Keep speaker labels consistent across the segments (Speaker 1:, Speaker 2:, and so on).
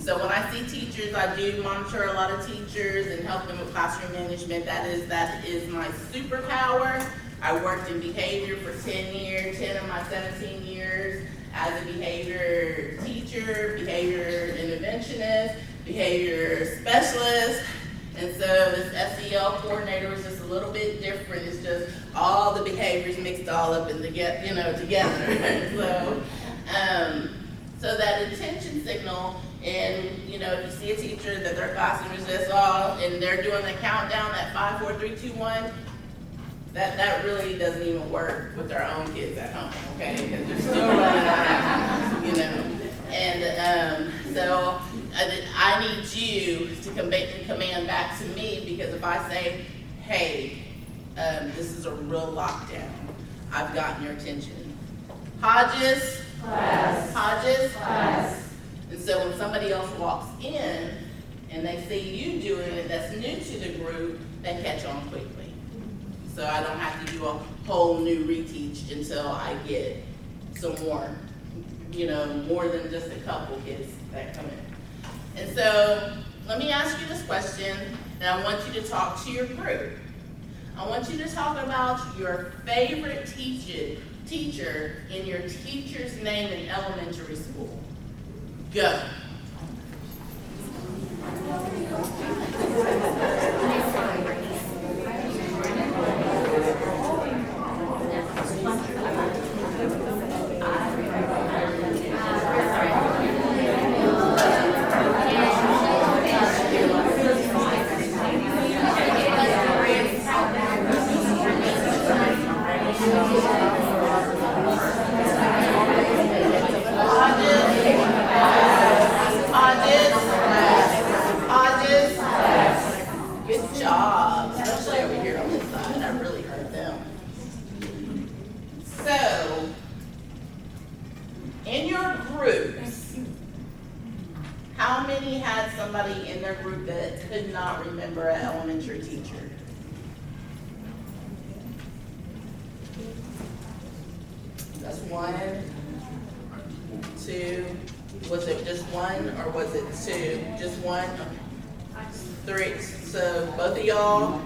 Speaker 1: So when I see teachers, I do monitor a lot of teachers and help them with classroom management. That is my superpower. I worked in behavior for 10 years, 10 of my 17 years as a behavior teacher, behavior interventionist, behavior specialist. And so this SEL coordinator was just a little bit different. It's just all the behaviors mixed all up and together. So that attention signal, and if you see a teacher that their classroom is just all, and they're doing the countdown at 5, 4, 3, 2, 1, that really doesn't even work with their own kids at home, okay? Because they're still running around, And so I need you to command back to me, because if I say, hey, this is a real lockdown, I've gotten your attention. Hodges? Class. Hodges? Class. And so when somebody else walks in and they see you doing it that's new to the group, they catch on quickly. So I don't have to do a whole new reteach until I get some more, more than just a couple kids that come in. And so let me ask you this question, and I want you to talk to your group. I want you to talk about your favorite teacher in your teacher's name in elementary school. Go. Good job, especially over here on this side. I really heard them. So, in your groups, how many had somebody in their group that could not remember an elementary teacher? That's 1, 2. Was it just 1 or was it 2? Just 1? 3. So both of y'all.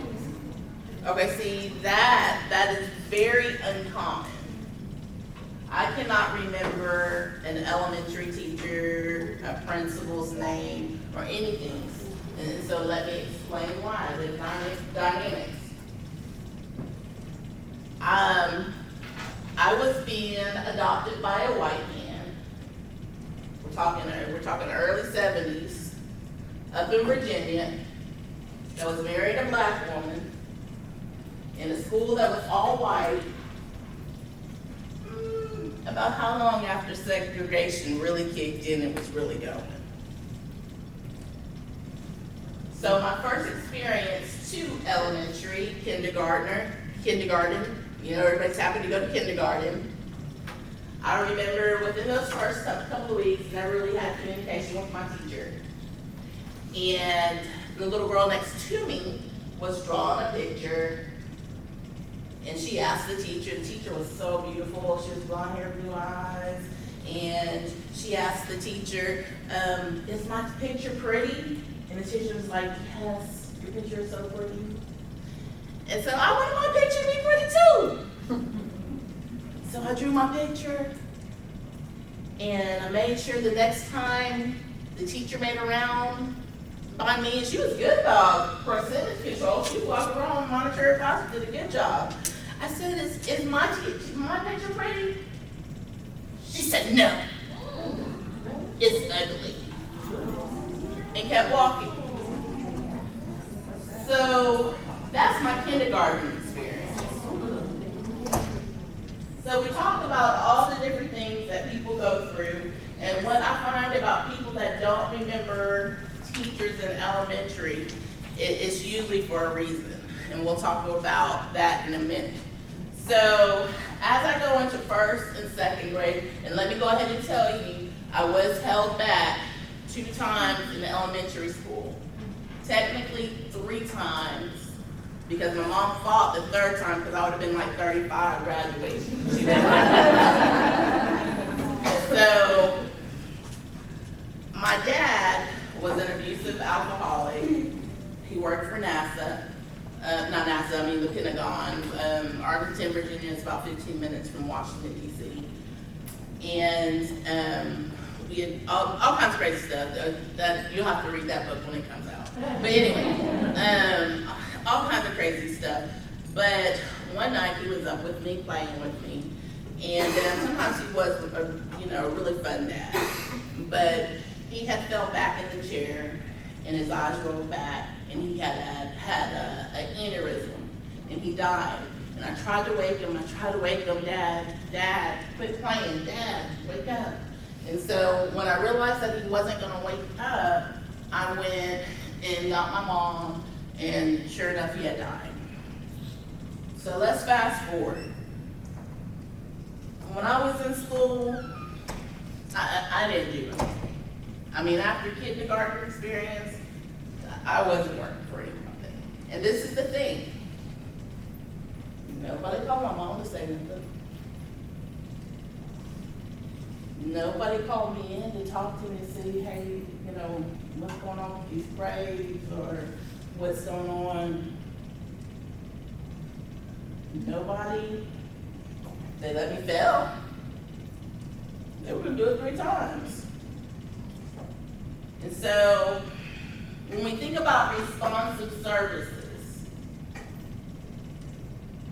Speaker 1: Okay, see that is very uncommon. I cannot remember an elementary teacher, a principal's name, or anything. And so let me explain why. The dynamics. I was being adopted by a white man. We're talking early 70s, up in Virginia. That was married a black woman in a school that was all white. About how long after segregation really kicked in, it was really going. So my first experience to elementary, kindergarten, everybody's happy to go to kindergarten. I remember within those first couple of weeks, never really had communication with my teacher. And the little girl next to me was drawing a picture, and she asked the teacher was so beautiful, she was blonde hair, blue eyes, and she asked the teacher, is my picture pretty? And the teacher was like, yes, your picture is so pretty. And so I wanted my picture to be pretty too. So I drew my picture, and I made sure the next time the teacher made a round by me, and she was good about percentage control. She walked around, monitored class, did a good job. I said, is my picture pretty? She said, no, it's ugly, and kept walking. So that's my kindergarten experience. So we talked about all the different things that people go through, and what I find about people that don't remember teachers in elementary, it's usually for a reason, and we'll talk about that in a minute. So as I go into first and second grade, and let me go ahead and tell you, I was held back 2 times in elementary school. Technically 3 times, because my mom fought the 3rd time because I would have been like 35 graduation. So my dad was an abusive alcoholic. He worked for NASA, not NASA, I mean the Pentagon. Arlington, Virginia is about 15 minutes from Washington, D.C. And we had all kinds of crazy stuff that you'll have to read that book when it comes out. But anyway, all kinds of crazy stuff. But one night he was up with me, playing with me. And sometimes he was a really fun dad. But he had fell back in the chair and his eyes rolled back and he had an aneurysm and he died. And I tried to wake him, Dad, quit playing, Dad, wake up. And so when I realized that he wasn't gonna wake up, I went and got my mom, and sure enough, he had died. So let's fast forward. When I was in school, I didn't do it. I mean, after kindergarten experience, I wasn't working for anyone. And this is the thing. Nobody called my mom to say nothing. Nobody called me in to talk to me and say, hey, what's going on with these grades or what's going on. Nobody. They let me fail. They were gonna do it 3 times. And so, when we think about responsive services,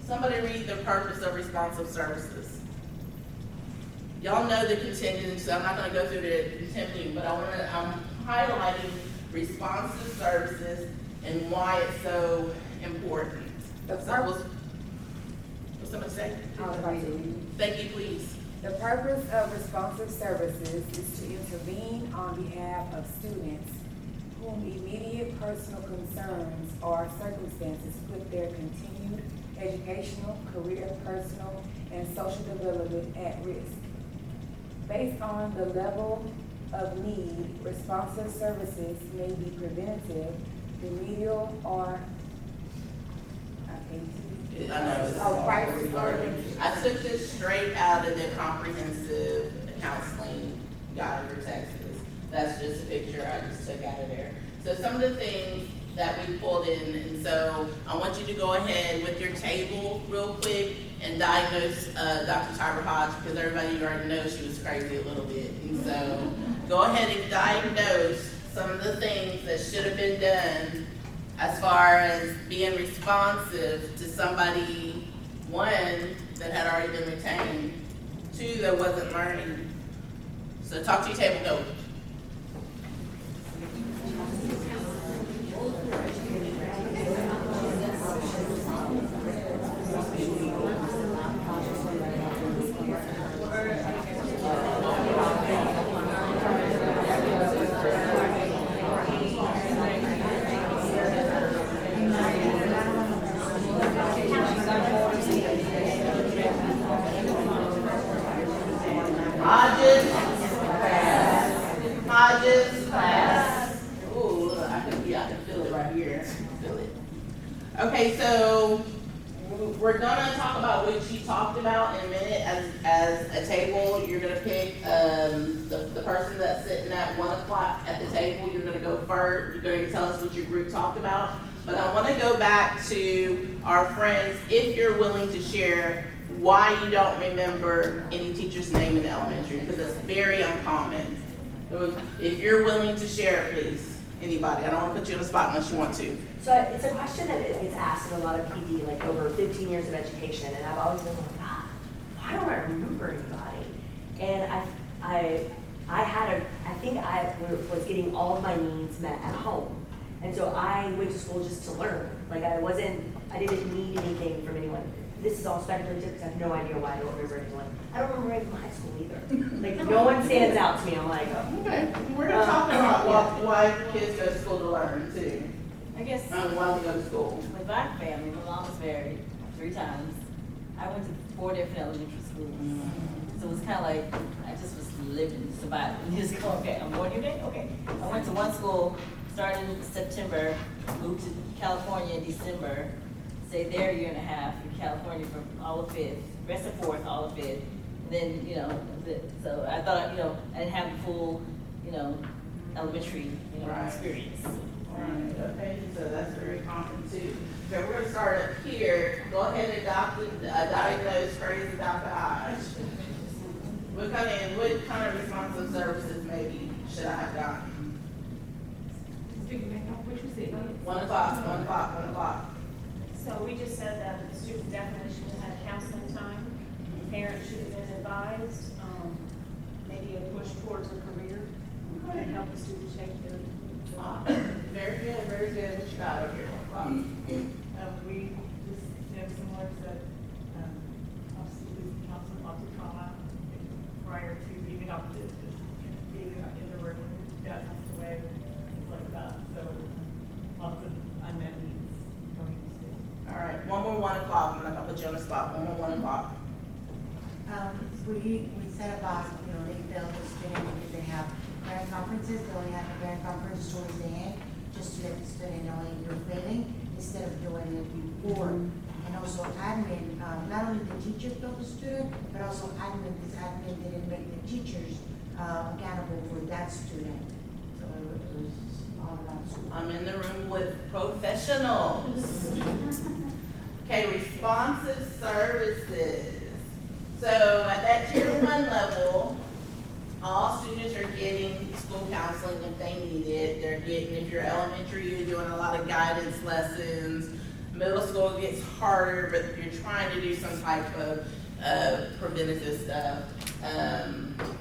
Speaker 1: somebody read the purpose of responsive services. Y'all know the contingent, so I'm not going to go through the contingent, but I'm highlighting responsive services and why it's so important. What's somebody say? Thank you, please.
Speaker 2: The purpose of responsive services is to intervene on behalf of students whom immediate personal concerns or circumstances put their continued educational, career, personal, and social development at risk. Based on the level of need, responsive services may be preventative, remedial, or crisis oriented.
Speaker 1: I took this straight out of the comprehensive counseling guide for Texas. That's just a picture I just took out of there. So some of the things that we pulled in, and so I want you to go ahead with your table real quick and diagnose Dr. Tyra Hodge, because everybody already knows she was crazy a little bit. And so go ahead and diagnose some of the things that should have been done as far as being responsive to somebody, 1, that had already been retained, 2, that wasn't learning. So talk to your table, go. Hodges, class. Ooh, look, I can feel it right here. Feel it. Okay, so we're gonna talk about what she talked about in a minute as a table. You're gonna pick the person that's sitting at 1 o'clock at the table. You're gonna go first. You're gonna tell us what your group talked about. But I wanna go back to our friends, if you're willing to share why you don't remember any teacher's name in elementary, because it's very uncommon. If you're willing to share it, please. Anybody. I don't want to put you on the spot unless you want to.
Speaker 3: So it's a question that gets asked in a lot of PD, like over 15 years of education, and I've always been like, God, why don't I remember anybody? And I think I was getting all of my needs met at home. And so I went to school just to learn. Like I didn't need anything from anyone. This is all speculative because I have no idea why I don't remember anyone. I don't remember anyone from high school either. Like no one stands out to me. I'm like,
Speaker 1: okay, we're gonna talk about why kids go to school to learn too.
Speaker 4: I guess
Speaker 1: Why they go to school.
Speaker 4: with my family, my mom was married 3 times. I went to 4 different elementary schools. So it was kind of like, I just was living, surviving. Just go, okay, I'm going today? Okay. I went to one school, started in September, moved to California in December, stayed there a year and a half in California from all of 5th, rest of 4th, all of 5th. And then, so I thought, I didn't have the full, elementary,
Speaker 1: Right.
Speaker 4: experience.
Speaker 1: Alright, okay, so that's very common too. So we're gonna start up here, go ahead and diagnose crazy Dr. Hodge. What kind of responsive services maybe should I have gotten?
Speaker 5: What you said?
Speaker 1: 1 o'clock, 1 o'clock, 1 o'clock.
Speaker 5: So we just said that the student definitely should have had counseling time. Parents should have been advised, maybe a push towards a career and help the student shape their.
Speaker 1: Very good, very good. What you got over here? 1 o'clock.
Speaker 6: We just, similar to, obviously, we counsel lots of trauma prior to even up to just being in the room, dad passed away, things like that, so lots of unmet needs going to school.
Speaker 1: All right, one more 1 o'clock. I'm not gonna put you on the spot. One more 1 o'clock.
Speaker 7: We set about, they felt the student, because they have parent conferences, they only have a parent conference towards the end, just to let the student know that you're failing, instead of doing it before. And also admin, not only the teacher told the student, but also admin, because admin didn't make the teachers accountable for that student. So it was all about school.
Speaker 1: I'm in the room with professionals. Okay, responsive services. So at that tier 1 level, all students are getting school counseling if they need it. They're getting, if you're elementary, you're doing a lot of guidance lessons. Middle school gets harder, but you're trying to do some type of preventative stuff.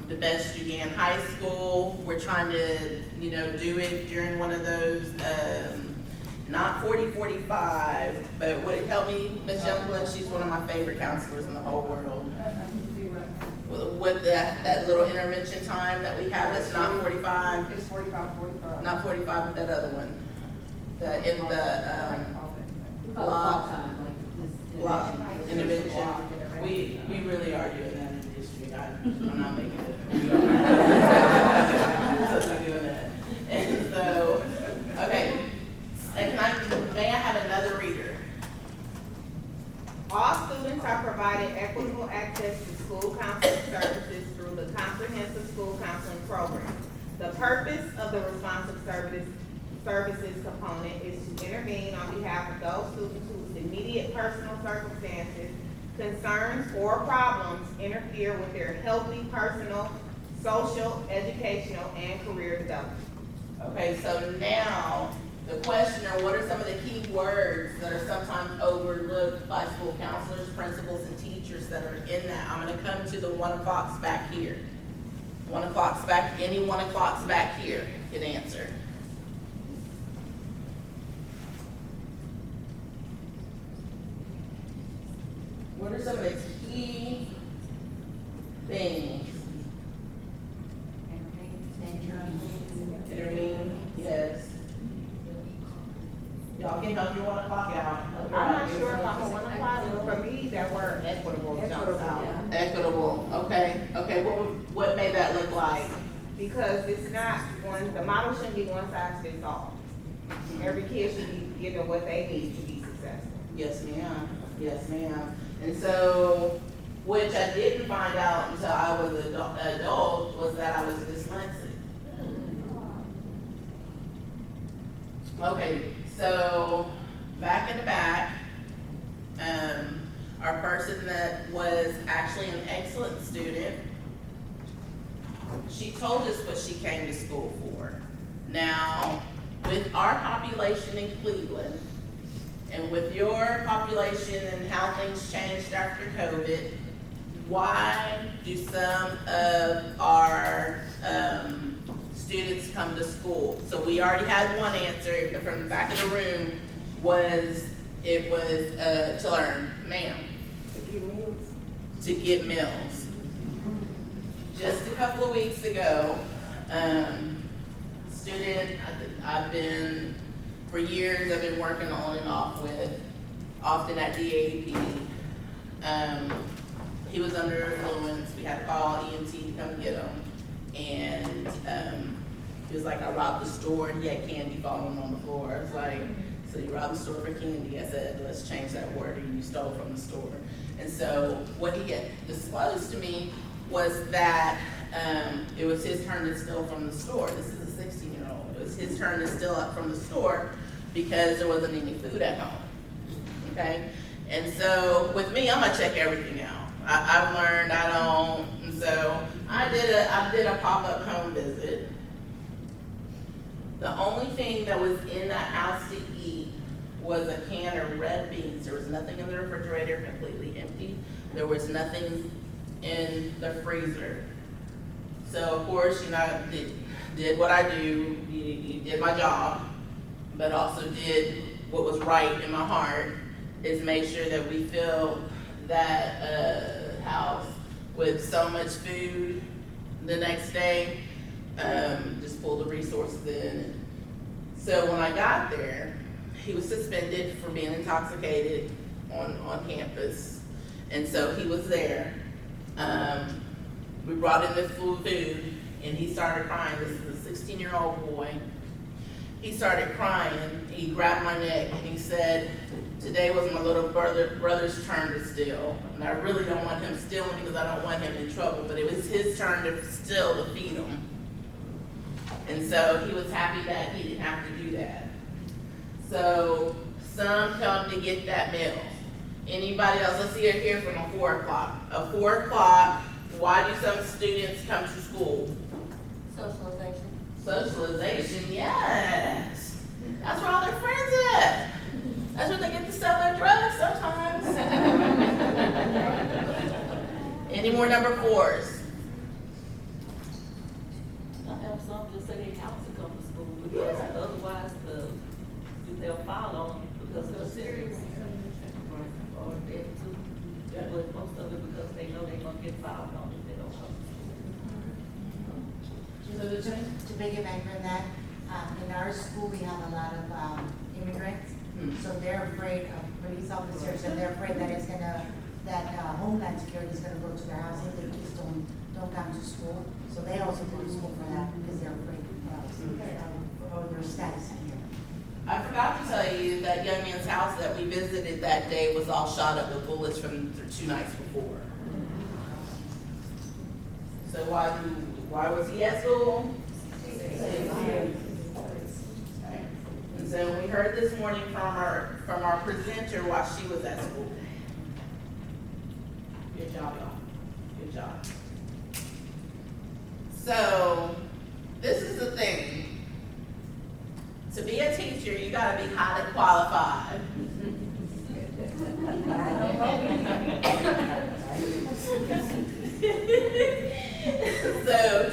Speaker 1: The best you can. High school, we're trying to, do it during one of those, not 40-45, but would it help me, Ms. Youngblood? She's one of my favorite counselors in the whole world. With that little intervention time that we have, that's not 45,
Speaker 2: It's 45.
Speaker 1: not 45, but that other one.
Speaker 4: We call it block time, like this.
Speaker 1: Block intervention. We really are doing that in the district. I'm not making it. We are. So we're doing that. And so, okay. And may I have another reader?
Speaker 8: All students are provided equitable access to school counseling services through the Comprehensive School Counseling Program. The purpose of the responsive services component is to intervene on behalf of those students whose immediate personal circumstances, concerns, or problems interfere with their healthy, personal, social, educational, and career development.
Speaker 1: Okay, so now, the question are, what are some of the key words that are sometimes overlooked by school counselors, principals, and teachers that are in that? I'm gonna come to the 1 o'clocks back here. 1 o'clocks back, any 1 o'clocks back here can answer. What are some of the key things? Intervene, yes. Y'all can help your 1 o'clock out.
Speaker 8: I'm not sure if I'm a 1 o'clock, but for me, that word equitable jumps out.
Speaker 1: Equitable, okay, what made that look like?
Speaker 8: Because it's not the model shouldn't be one size fits all. Every kid should be given what they need to be successful.
Speaker 1: Yes, ma'am, yes, ma'am. And so, which I didn't find out until I was an adult, was that I was dyslexic. Okay, so, back in the back, our person that was actually an excellent student, she told us what she came to school for. Now, with our population in Cleveland, and with your population and how things changed after COVID, why do some of our students come to school? So we already had one answer from the back of the room, it was to learn, ma'am. To get meals. Just a couple of weeks ago, student for years I've been working on and off with, often at DAP. He was under influence. We had to call EMT to come get him. And he was like, I robbed the store and he had candy falling on the floor. I was like, so you robbed the store for candy? I said, let's change that word, you stole from the store. And so what he had disclosed to me was that it was his turn to steal from the store. This is a 16 his turn to steal up from the store because there wasn't any food at home. Okay? And so with me, I'm gonna check everything out. I've learned I don't, and so I did a pop-up home visit. The only thing that was in that house to eat was a can of red beans. There was nothing in the refrigerator, completely empty. There was nothing in the freezer. So of course, you know, did what I do, you did my job, but also did what was right in my heart, is make sure that we fill that house with so much food the next day, just pull the resources in. So when I got there, he was suspended for being intoxicated on campus, and so he was there. We brought in the food, and he started crying. This is a 16-year-old boy. He started crying. He grabbed my neck and he said, "Today was my little brother's turn to steal, and I really don't want him stealing because I don't want him in trouble, but it was his turn to steal to feed him." And so he was happy that he didn't have to do that. So some come to get that meal. Anybody else? Let's see it here from a 4 o'clock. A 4 o'clock, why do some students come to school?
Speaker 4: Socialization.
Speaker 1: Socialization, yes. That's where all their friends at. That's where they get to sell their drugs sometimes. Any more number 4s?
Speaker 4: I have some just say they have to come to school because otherwise they'll file on them because they're serious. Or dead too. But most of it because they know they're gonna get filed on if they don't come to school.
Speaker 7: To piggyback from that, in our school, we have a lot of immigrants, so they're afraid of police officers, and they're afraid that that Homeland Security is gonna go to their house if the kids don't come to school. So they also go to school for that because they're afraid of their status here.
Speaker 1: I forgot to tell you that young man's house that we visited that day was all shot up with bullets from 2 nights before. So why was he at school? Okay. And so we heard this morning from our presenter while she was at school. Good job, y'all. Good job. So this is the thing. To be a teacher, you gotta be highly qualified. So